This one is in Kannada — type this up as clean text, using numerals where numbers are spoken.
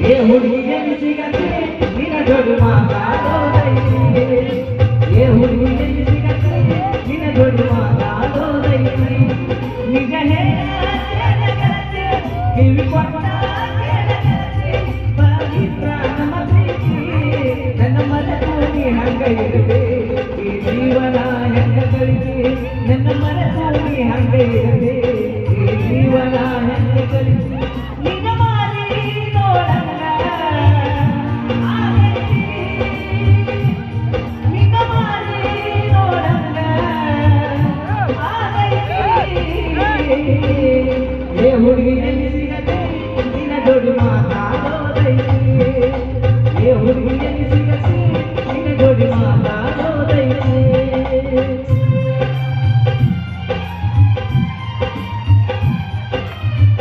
ये हुड़ी सिगते निन जोड़ माताडोदೈತಿ ये हुड़ी सिगते निन जोड़ माताडोदೈತಿ निज ಹೇಳತೆ ಕಿವಿ ಕೊಟ್ಟ ಕೇಳತೆ ಪವಿತ್ರ ನಮ್ಮ ಪ್ರೀತಿ ನನ್ನ ಮನಸ್ಸು ನೀ ಹಂಗ ಇರದೆ ಈ ಜೀವನ ಹೆಂಗ ಕಳಿಸಿ ನನ್ನ ಮನಸ್ಸು ನೀ ಹಂಗ ಇರದೆ ಈ ಜೀವನ ಹೆಂಗ ಕಳಿಸಿ ನಿನ್ನ ಮಾರಿ ನೋಡಂಗ ಆಗೈತಿ ನಿನ್ನ ಮಾರಿ ನೋಡಂಗ ಆಗೈತಿ ಏ ಹುಡುಗಿ